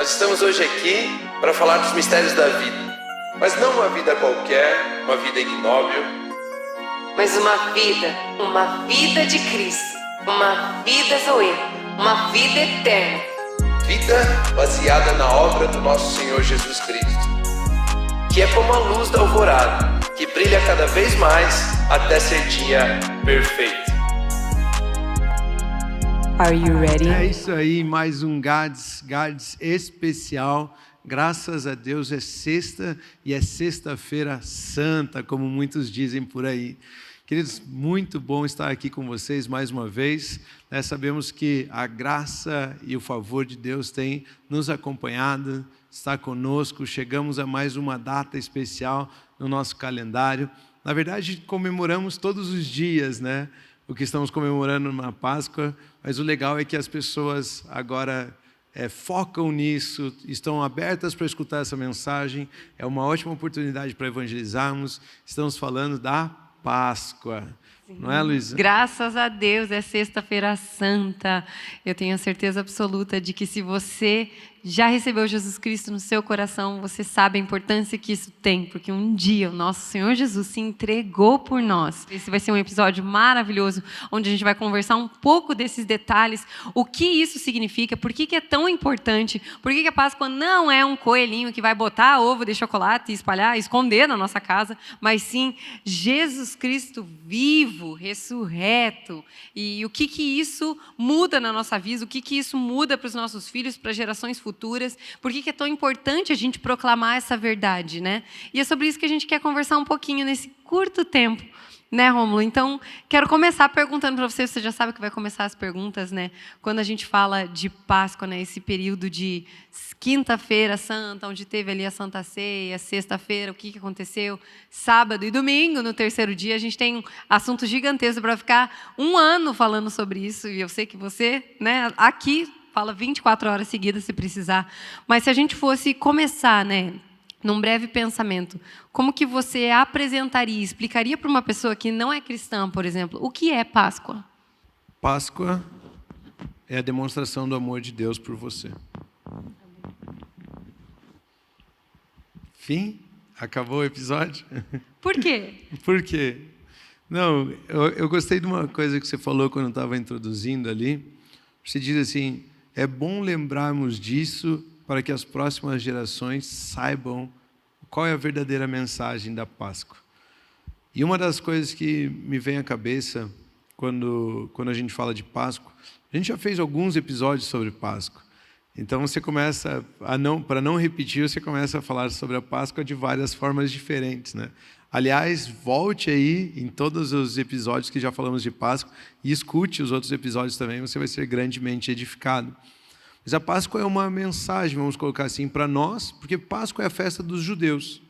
Nós estamos hoje aqui para falar dos mistérios da vida, mas não uma vida qualquer, uma vida ignóbil, mas uma vida de Cristo, uma vida Zoe, uma vida eterna. vida baseada na obra do nosso Senhor Jesus Cristo, que é como a luz da alvorada, que brilha cada vez mais até ser dia perfeito. Are you ready? É isso aí, mais um Gads especial. Graças a Deus é sexta e é sexta-feira santa, como muitos dizem por aí. Queridos, muito bom estar aqui com vocês mais uma vez. Sabemos que a graça e o favor de Deus têm nos acompanhado, está conosco. Chegamos a mais uma data especial no nosso calendário. Na verdade, comemoramos todos os dias, né? O que estamos comemorando na Páscoa, mas o legal é que as pessoas agora focam nisso, estão abertas para escutar essa mensagem. É uma ótima oportunidade para evangelizarmos. Estamos falando da Páscoa. Sim. Não é, Luísa? Graças a Deus, é sexta-feira santa. Eu tenho a certeza absoluta de que se você já recebeu Jesus Cristo no seu coração, você sabe a importância que isso tem, porque um dia o nosso Senhor Jesus se entregou por nós. Esse vai ser um episódio maravilhoso, onde a gente vai conversar um pouco desses detalhes, o que isso significa, por que é tão importante, por que a Páscoa não é um coelhinho que vai botar ovo de chocolate e espalhar, esconder na nossa casa, mas sim Jesus Cristo vivo, ressurreto. E o que isso muda na nossa vida, o que isso muda para os nossos filhos, para gerações futuras, por que é tão importante a gente proclamar essa verdade, né? E é sobre isso que a gente quer conversar um pouquinho nesse curto tempo, né, Rômulo? Então, quero começar perguntando para você já sabe que vai começar as perguntas, né? Quando a gente fala de Páscoa, né, esse período de quinta-feira santa, onde teve ali a Santa Ceia, sexta-feira, o que aconteceu, sábado e domingo, no terceiro dia, a gente tem um assunto gigantesco para ficar um ano falando sobre isso, e eu sei que você, né, aqui fala 24 horas seguidas se precisar. Mas se a gente fosse começar, né, num breve pensamento, como que você apresentaria, explicaria para uma pessoa que não é cristã, por exemplo, o que é Páscoa? Páscoa é a demonstração do amor de Deus por você. Fim? Acabou o episódio? Por quê? Por quê? Não, eu gostei de uma coisa que você falou quando eu estava introduzindo ali. Você diz assim, é bom lembrarmos disso para que as próximas gerações saibam qual é a verdadeira mensagem da Páscoa. E uma das coisas que me vem à cabeça quando a gente fala de Páscoa, a gente já fez alguns episódios sobre Páscoa. Então você começa para não repetir, você começa a falar sobre a Páscoa de várias formas diferentes, né? Aliás, volte aí em todos os episódios que já falamos de Páscoa e escute os outros episódios também, você vai ser grandemente edificado. Mas a Páscoa é uma mensagem, vamos colocar assim, para nós, porque Páscoa é a festa dos judeus,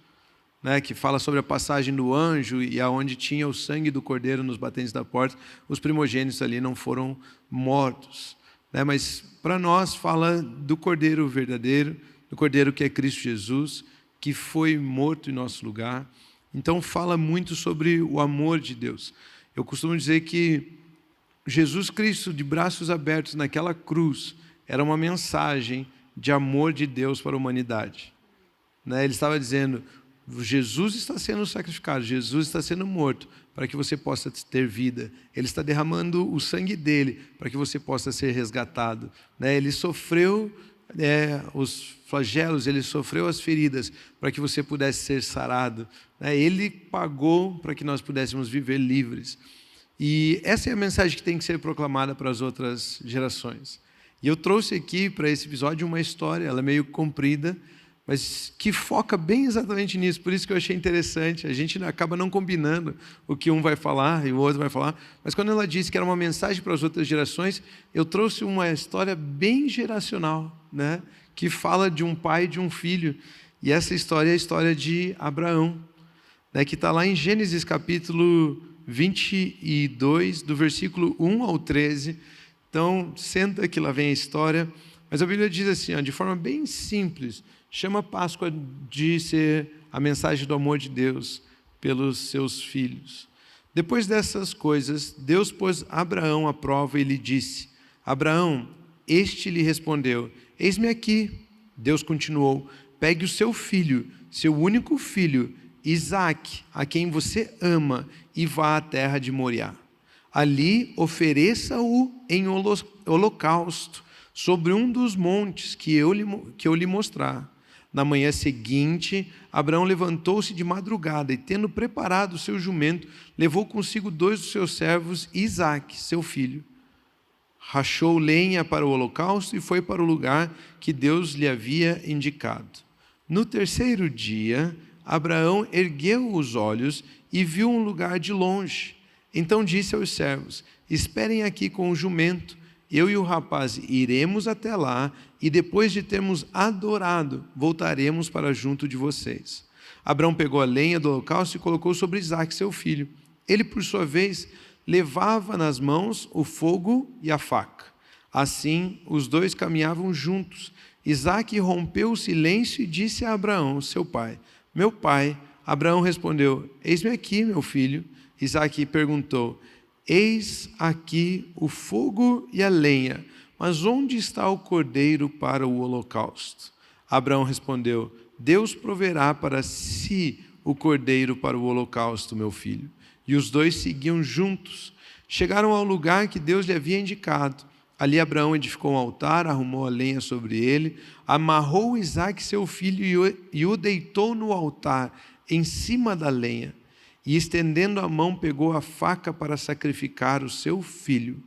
né, que fala sobre a passagem do anjo e aonde tinha o sangue do cordeiro nos batentes da porta, os primogênitos ali não foram mortos, né, mas para nós fala do cordeiro verdadeiro, do cordeiro que é Cristo Jesus, que foi morto em nosso lugar. Então fala muito sobre o amor de Deus. Eu costumo dizer que Jesus Cristo, de braços abertos naquela cruz, era uma mensagem de amor de Deus para a humanidade. Ele estava dizendo, Jesus está sendo sacrificado, Jesus está sendo morto para que você possa ter vida. Ele está derramando o sangue dele para que você possa ser resgatado. Ele sofreu os flagelos, ele sofreu as feridas para que você pudesse ser sarado. Ele pagou para que nós pudéssemos viver livres. E essa é a mensagem que tem que ser proclamada para as outras gerações. E eu trouxe aqui para esse episódio uma história, ela é meio comprida, mas que foca bem exatamente nisso. Por isso que eu achei interessante. A gente acaba não combinando o que um vai falar e o outro vai falar. Mas quando ela disse que era uma mensagem para as outras gerações, eu trouxe uma história bem geracional, né? Que fala de um pai e de um filho. E essa história é a história de Abraão, né? Que está lá em Gênesis capítulo 22, do versículo 1 ao 13. Então, senta que lá vem a história. Mas a Bíblia diz assim, de forma bem simples, chama a Páscoa de ser a mensagem do amor de Deus pelos seus filhos. Depois dessas coisas, Deus pôs Abraão à prova e lhe disse, Abraão, este lhe respondeu, eis-me aqui. Deus continuou: pegue o seu filho, seu único filho, Isaque, a quem você ama, e vá à terra de Moriá. Ali ofereça-o em holocausto, sobre um dos montes que eu lhe mostrar. Na manhã seguinte, Abraão levantou-se de madrugada e, tendo preparado o seu jumento, levou consigo 2 dos seus servos e Isaque, seu filho. Rachou lenha para o holocausto e foi para o lugar que Deus lhe havia indicado. No terceiro dia, Abraão ergueu os olhos e viu um lugar de longe. Então disse aos servos: esperem aqui com o jumento. Eu e o rapaz iremos até lá e depois de termos adorado, voltaremos para junto de vocês. Abraão pegou a lenha do holocausto e colocou sobre Isaque, seu filho. Ele, por sua vez, levava nas mãos o fogo e a faca. Assim, os dois caminhavam juntos. Isaque rompeu o silêncio e disse a Abraão, seu pai: meu pai. Abraão respondeu: eis-me aqui, meu filho. Isaque perguntou: eis aqui o fogo e a lenha, mas onde está o cordeiro para o holocausto? Abraão respondeu: Deus proverá para si o cordeiro para o holocausto, meu filho. E os dois seguiam juntos. Chegaram ao lugar que Deus lhe havia indicado. Ali Abraão edificou um altar, arrumou a lenha sobre ele, amarrou Isaque, seu filho, e o deitou no altar, em cima da lenha. E estendendo a mão, pegou a faca para sacrificar o seu filho.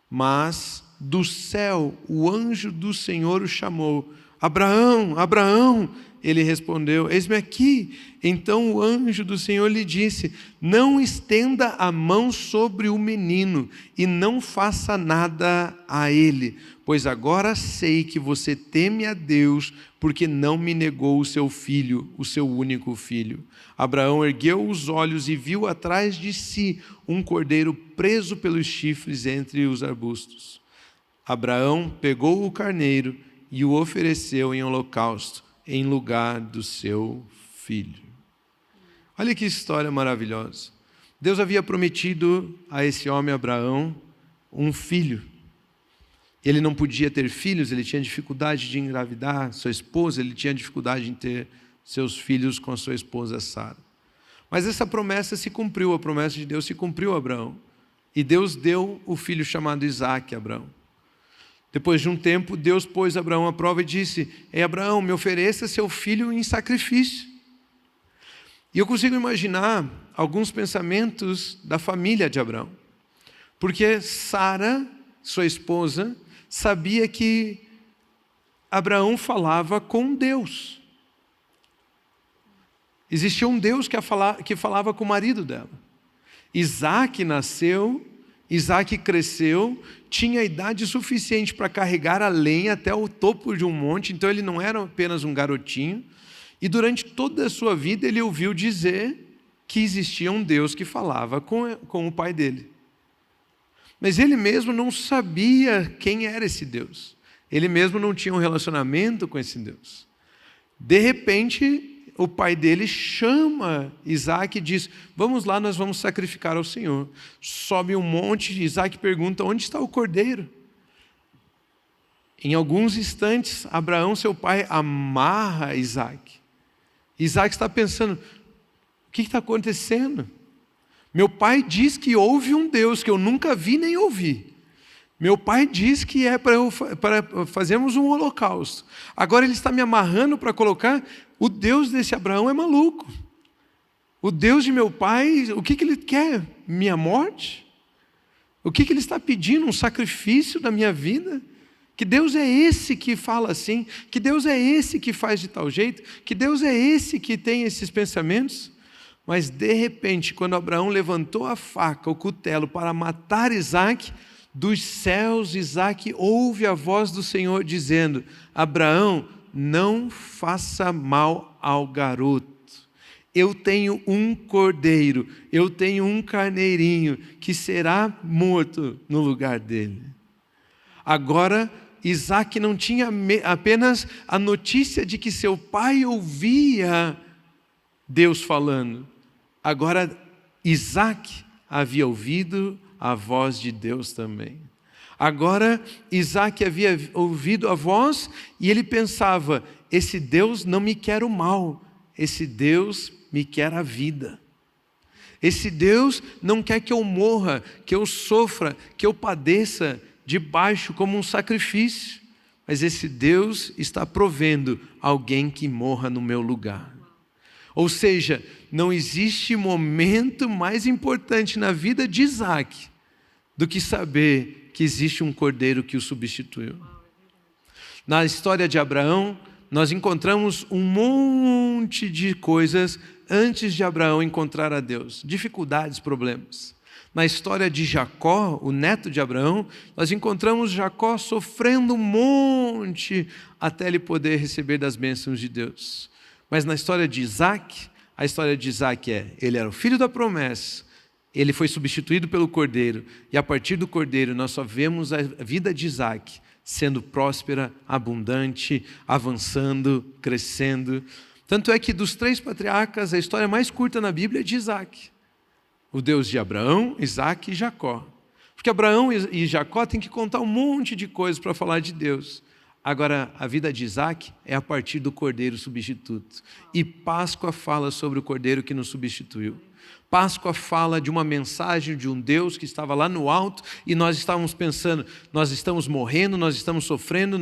Mas do céu o anjo do Senhor o chamou: Abraão, Abraão! Ele respondeu: eis-me aqui. Então o anjo do Senhor lhe disse: não estenda a mão sobre o menino e não faça nada a ele, pois agora sei que você teme a Deus, porque não me negou o seu filho, o seu único filho. Abraão ergueu os olhos e viu atrás de si um cordeiro preso pelos chifres entre os arbustos. Abraão pegou o carneiro e o ofereceu em holocausto, em lugar do seu filho. Olha que história maravilhosa. Deus havia prometido a esse homem Abraão um filho. Ele não podia ter filhos, ele tinha dificuldade de engravidar sua esposa, ele tinha dificuldade em ter seus filhos com a sua esposa Sara. Mas essa promessa se cumpriu, a promessa de Deus se cumpriu a Abraão. E Deus deu o filho chamado Isaque a Abraão. Depois de um tempo, Deus pôs Abraão à prova e disse: ei, Abraão, me ofereça seu filho em sacrifício. E eu consigo imaginar alguns pensamentos da família de Abraão. Porque Sara, sua esposa, sabia que Abraão falava com Deus. Existia um Deus que falava com o marido dela. Isaque nasceu, Isaque cresceu, tinha idade suficiente para carregar a lenha até o topo de um monte, então ele não era apenas um garotinho. E durante toda a sua vida ele ouviu dizer que existia um Deus que falava com o pai dele. Mas ele mesmo não sabia quem era esse Deus. Ele mesmo não tinha um relacionamento com esse Deus. De repente, o pai dele chama Isaque e diz: vamos lá, nós vamos sacrificar ao Senhor. Sobe um monte, Isaque pergunta: onde está o cordeiro? Em alguns instantes, Abraão, seu pai, amarra Isaque. Isaque está pensando: o que está acontecendo? Meu pai diz que houve um Deus que eu nunca vi nem ouvi. Meu pai diz que é para fazermos um holocausto. Agora ele está me amarrando para colocar. O Deus desse Abraão é maluco. O Deus de meu pai, o que ele quer? Minha morte? O que ele está pedindo? Um sacrifício da minha vida? Que Deus é esse que fala assim? Que Deus é esse que faz de tal jeito? Que Deus é esse que tem esses pensamentos? Mas de repente, quando Abraão levantou a faca, o cutelo, para matar Isaque, dos céus Isaque ouve a voz do Senhor dizendo: Abraão, não faça mal ao garoto. Eu tenho um cordeiro, eu tenho um carneirinho que será morto no lugar dele. Agora, Isaque não tinha apenas a notícia de que seu pai ouvia Deus falando. Agora, Isaque havia ouvido a voz de Deus também. Agora, Isaac havia ouvido a voz e ele pensava: esse Deus não me quer o mal, esse Deus me quer a vida. Esse Deus não quer que eu morra, que eu sofra, que eu padeça debaixo como um sacrifício. Mas esse Deus está provendo alguém que morra no meu lugar. Ou seja, não existe momento mais importante na vida de Isaac do que saber que existe um cordeiro que o substituiu. Na história de Abraão, nós encontramos um monte de coisas antes de Abraão encontrar a Deus. Dificuldades, problemas. Na história de Jacó, o neto de Abraão, nós encontramos Jacó sofrendo um monte até ele poder receber das bênçãos de Deus. Mas na história de Isaac, a história de Isaac ele era o filho da promessa, ele foi substituído pelo cordeiro, e a partir do cordeiro nós só vemos a vida de Isaac sendo próspera, abundante, avançando, crescendo. Tanto é que dos 3 patriarcas, a história mais curta na Bíblia é de Isaac. O Deus de Abraão, Isaac e Jacó. Porque Abraão e Jacó têm que contar um monte de coisas para falar de Deus. Agora, a vida de Isaac é a partir do cordeiro substituto. E Páscoa fala sobre o cordeiro que nos substituiu. Páscoa fala de uma mensagem de um Deus que estava lá no alto e nós estávamos pensando, nós estamos morrendo, nós estamos sofrendo,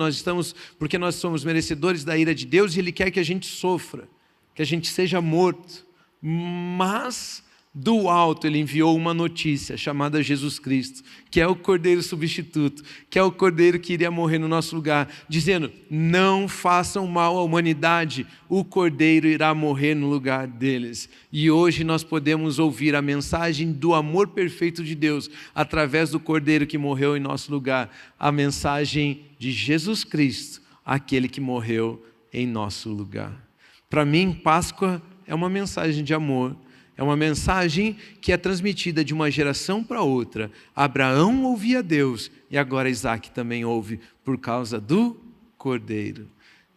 porque nós somos merecedores da ira de Deus e Ele quer que a gente sofra, que a gente seja morto. Mas do alto Ele enviou uma notícia chamada Jesus Cristo, que é o cordeiro substituto, que é o cordeiro que iria morrer no nosso lugar, dizendo: não façam mal à humanidade, o cordeiro irá morrer no lugar deles. E hoje nós podemos ouvir a mensagem do amor perfeito de Deus através do cordeiro que morreu em nosso lugar, a mensagem de Jesus Cristo, aquele que morreu em nosso lugar. Para mim, Páscoa é uma mensagem de amor. É uma mensagem que é transmitida de uma geração para outra. Abraão ouvia Deus e agora Isaac também ouve por causa do Cordeiro.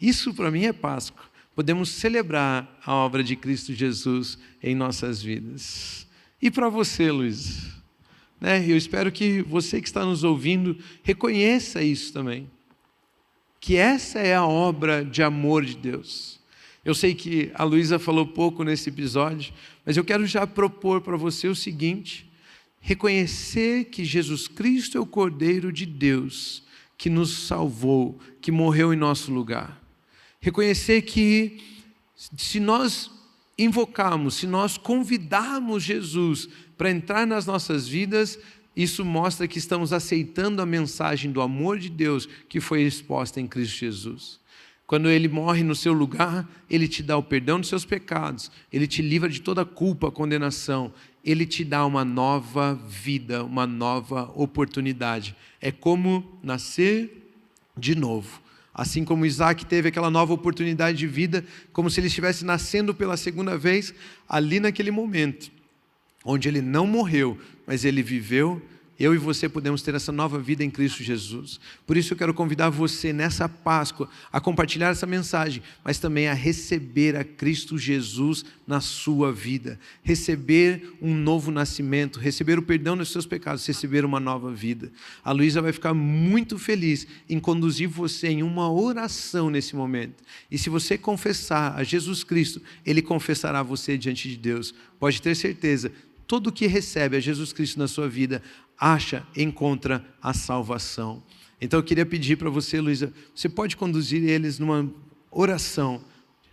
Isso para mim é Páscoa. Podemos celebrar a obra de Cristo Jesus em nossas vidas. E para você, Luiz? Eu espero que você que está nos ouvindo reconheça isso também. Que essa é a obra de amor de Deus. Eu sei que a Luísa falou pouco nesse episódio, mas eu quero já propor para você o seguinte: reconhecer que Jesus Cristo é o Cordeiro de Deus, que nos salvou, que morreu em nosso lugar. Reconhecer que se nós invocarmos, se nós convidarmos Jesus para entrar nas nossas vidas, isso mostra que estamos aceitando a mensagem do amor de Deus que foi exposta em Cristo Jesus. Quando Ele morre no seu lugar, Ele te dá o perdão dos seus pecados, Ele te livra de toda culpa, condenação, Ele te dá uma nova vida, uma nova oportunidade. É como nascer de novo. Assim como Isaac teve aquela nova oportunidade de vida, como se ele estivesse nascendo pela segunda vez, ali naquele momento, onde ele não morreu, mas ele viveu. Eu e você podemos ter essa nova vida em Cristo Jesus. Por isso eu quero convidar você nessa Páscoa a compartilhar essa mensagem, mas também a receber a Cristo Jesus na sua vida. Receber um novo nascimento, receber o perdão dos seus pecados, receber uma nova vida. A Luísa vai ficar muito feliz em conduzir você em uma oração nesse momento. E se você confessar a Jesus Cristo, Ele confessará você diante de Deus. Pode ter certeza, todo que recebe a Jesus Cristo na sua vida, encontra a salvação. Então eu queria pedir para você, Luísa, você pode conduzir eles numa oração,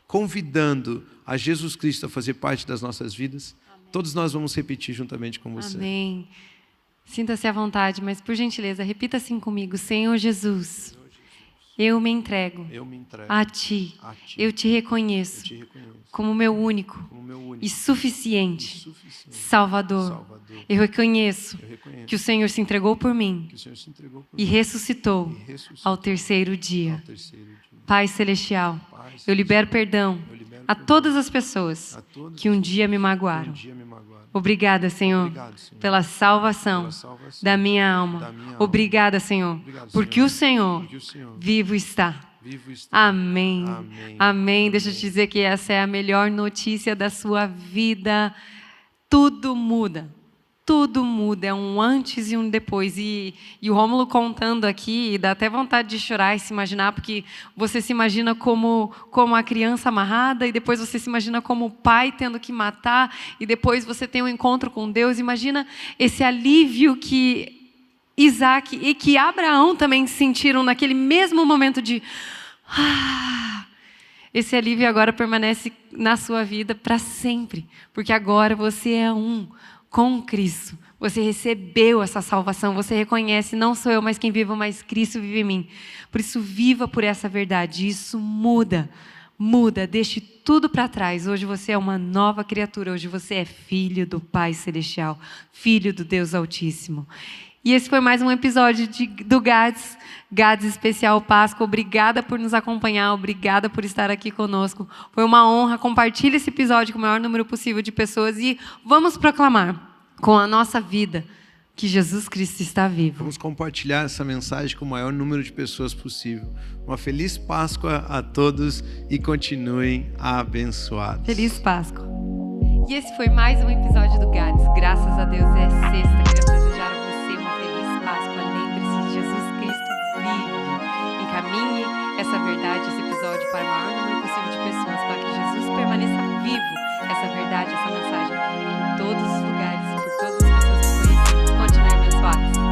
convidando a Jesus Cristo a fazer parte das nossas vidas? Amém. Todos nós vamos repetir juntamente com você. Amém. Sinta-se à vontade, mas por gentileza, repita assim comigo: Senhor Jesus, eu me entrego a Ti. Eu te reconheço como meu único e suficiente Salvador. Eu reconheço que o Senhor se entregou por mim e ressuscitou ao terceiro dia. Pai Celestial, eu libero perdão a todas as pessoas que um dia me magoaram. Obrigada, Senhor, pela salvação da minha alma. Obrigada, Senhor, porque o Senhor vivo está. Amém. Amém. Deixa eu te dizer que essa é a melhor notícia da sua vida. Tudo muda. tudo muda, é um antes e um depois. E o Rômulo contando aqui, dá até vontade de chorar e se imaginar, porque você se imagina como a criança amarrada, e depois você se imagina como o pai tendo que matar, e depois você tem um encontro com Deus. Imagina esse alívio que Isaac e que Abraão também sentiram naquele mesmo momento de... Esse alívio agora permanece na sua vida para sempre, porque agora você é um com Cristo. Você recebeu essa salvação, você reconhece, não sou eu mais quem vivo, mas Cristo vive em mim. Por isso, viva por essa verdade. Isso muda, deixe tudo para trás. Hoje você é uma nova criatura, hoje você é filho do Pai Celestial, filho do Deus Altíssimo. E esse foi mais um episódio do Gads Especial Páscoa. Obrigada por nos acompanhar, obrigada por estar aqui conosco. Foi uma honra. Compartilhe esse episódio com o maior número possível de pessoas e vamos proclamar com a nossa vida que Jesus Cristo está vivo. Vamos compartilhar essa mensagem com o maior número de pessoas possível. Uma feliz Páscoa a todos e continuem abençoados. Feliz Páscoa. E esse foi mais um episódio do Gads. Graças a Deus é sexta. Queria desejar a você uma feliz Páscoa. Lembre-se, Jesus Cristo vive. Encaminhe essa verdade, esse episódio para o maior número possível de pessoas, para que Jesus permaneça vivo. Essa verdade, essa